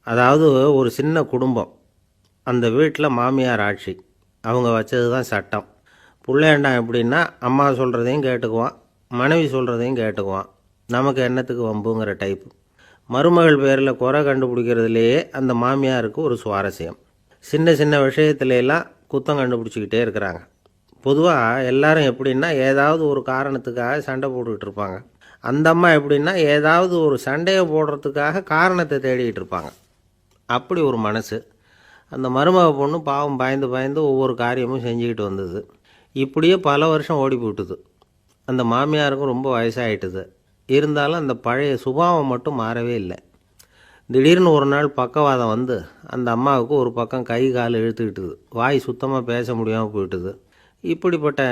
அதாவது ஒரு சின்ன குடும்பம். அந்த வீட்டில் மாமியார் ஆட்சி. அவங்க வச்சது தான் சட்டம். புள்ளையாண்டான் எப்படின்னா அம்மா சொல்கிறதையும் கேட்டுக்குவான், மனைவி சொல்கிறதையும் கேட்டுக்குவான். நமக்கு என்னத்துக்கு வம்புங்கிற டைப்பு. மருமகள் பேரில் குறை கண்டுபிடிக்கிறதுலையே அந்த மாமியாருக்கு ஒரு சுவாரஸ்யம். சின்ன சின்ன விஷயத்துலையெல்லாம் குத்தம் கண்டுபிடிச்சிக்கிட்டே இருக்கிறாங்க. பொதுவாக எல்லாரும் எப்படின்னா ஏதாவது ஒரு காரணத்துக்காக சண்டை போட்டுக்கிட்டு இருப்பாங்க. அந்த அம்மா எப்படின்னா ஏதாவது ஒரு சண்டையை போடுறதுக்காக காரணத்தை தேடிக்கிட்டு இருப்பாங்க. அப்படி ஒரு மனசு. அந்த மருமக பொண்ணு பாவம் பயந்து பயந்து ஒவ்வொரு காரியமும் செஞ்சுக்கிட்டு வந்தது. இப்படியே பல வருஷம் ஓடி போட்டுது. அந்த மாமியாருக்கும் ரொம்ப வயசாகிட்டுது. இருந்தாலும் அந்த பழைய சுபாவம் மட்டும் மாறவே இல்லை. திடீர்னு ஒரு நாள் பக்கவாதம் வந்து அந்த அம்மாவுக்கு ஒரு பக்கம் கை கால் இழுத்துக்கிட்டுது. வாய் சுத்தமாக பேச முடியாமல் போயிட்டுது. இப்படிப்பட்ட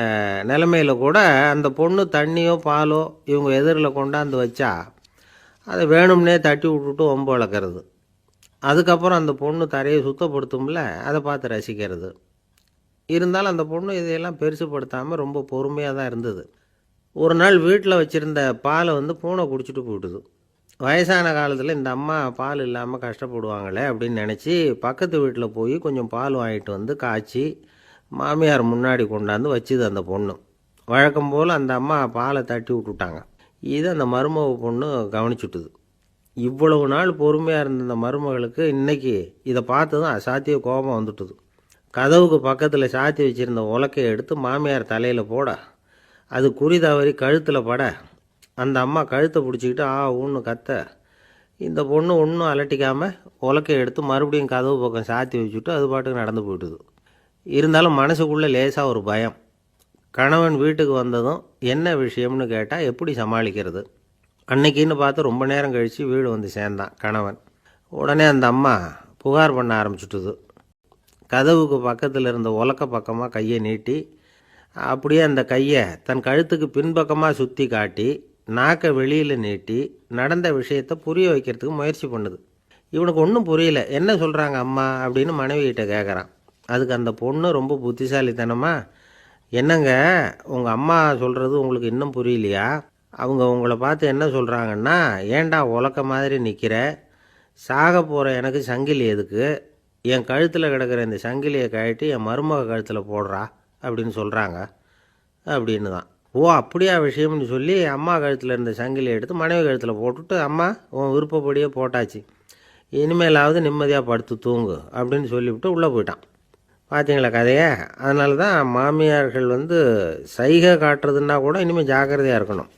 நிலைமையில் கூட அந்த பொண்ணு தண்ணியோ பாலோ இவங்க எதிரில் கொண்டாந்து வச்சா அதை வேணும்னே தட்டி விட்டுட்டு வம்பு வளர்க்குறது. அதுக்கப்புறம் அந்த பொண்ணு தரையை சுத்தப்படுத்தும்ல, அதை பார்த்து ரசிக்கிறது. இருந்தாலும் அந்த பொண்ணு இதையெல்லாம் பெருசுப்படுத்தாமல் ரொம்ப பொறுமையாக தான் இருந்தது. ஒரு நாள் வீட்டில் வச்சுருந்த பாலை பூனை குடிச்சிட்டு போயிட்டுது. வயசான காலத்தில் இந்த அம்மா பால் இல்லாமல் கஷ்டப்படுவாங்களே அப்படின்னு நினச்சி பக்கத்து வீட்டில் போய் கொஞ்சம் பால் வாங்கிட்டு வந்து காய்ச்சி மாமியார் முன்னாடி கொண்டாந்து வச்சுது அந்த பொண்ணு. வழக்கம் போல் அந்த அம்மா பாலை தட்டி விட்டுட்டாங்க. இதை அந்த மருமக பொண்ணு கவனிச்சுட்டுது. இவ்வளவு நாள் பொறுமையாக இருந்த இந்த மருமகளுக்கு இன்றைக்கி இதை பார்த்து தான் அசாத்திய கோபம் வந்துட்டுது. கதவுக்கு பக்கத்தில் சாத்தி வச்சுருந்த உலக்கையை எடுத்து மாமியார் தலையில் போட, அது குறி தவறி கழுத்தில் பட, அந்த அம்மா கழுத்தை பிடிச்சிக்கிட்டு ஊன்னு கத்த, இந்த பொண்ணு ஒன்றும் அலட்டிக்காமல் உலக்கையை எடுத்து மறுபடியும் கதவு பக்கம் சாத்தி வச்சுட்டு அது பாட்டுக்கு நடந்து போயிட்டுது. இருந்தாலும் மனசுக்குள்ளே லேசாக ஒரு பயம். கணவன் வீட்டுக்கு வந்ததும் என்ன விஷயம்னு கேட்டால் எப்படி சமாளிக்கிறது? அன்னைக்கின்னு பார்த்து ரொம்ப நேரம் கழித்து வீடு வந்து சேர்ந்தான் கணவன். உடனே அந்த அம்மா புகார் பண்ண ஆரம்பிச்சுட்டுது. கதவுக்கு பக்கத்தில் இருந்த உலக்க பக்கமாக கையை நீட்டி அப்படியே அந்த கையை தன் கழுத்துக்கு பின்பக்கமாக சுற்றி காட்டி நாக்கை வெளியில் நீட்டி நடந்த விஷயத்தை புரிய வைக்கிறதுக்கு முயற்சி பண்ணுது. இவனுக்கு ஒன்றும் புரியல. என்ன சொல்கிறாங்க அம்மா அப்படின்னு மனைவிகிட்ட கேட்குறான். அதுக்கு அந்த பொண்ணு ரொம்ப புத்திசாலித்தனமா, என்னங்க உங்கள் அம்மா சொல்கிறது உங்களுக்கு இன்னும் புரியலையா? அவங்க உங்களை பார்த்து என்ன சொல்கிறாங்கன்னா, ஏண்டா உலக்க மாதிரி நிற்கிற, சாக போகிற எனக்கு சங்கிலி எதுக்கு, என் கழுத்தில் கிடக்கிற இந்த சங்கிலியை கழட்டி என் மருமக கழுத்தில் போடுறா அப்படின்னு சொல்கிறாங்க அப்படின்னு தான். ஓ அப்படியா விஷயம்னு சொல்லி அம்மா கழுத்தில் இருந்த சங்கிலியை எடுத்து மனைவி கழுத்தில் போட்டுட்டு, அம்மா உன் விருப்பப்படியே போட்டாச்சு, இனிமேலாவது நிம்மதியாக படுத்து தூங்கு அப்படின்னு சொல்லிவிட்டு உள்ளே போயிட்டான். பார்த்தீங்களா கதையை? அதனால தான் மாமியார்கள் சைகை காட்டுறதுன்னா கூட இனிமேல் ஜாக்கிரதையாக இருக்கணும்.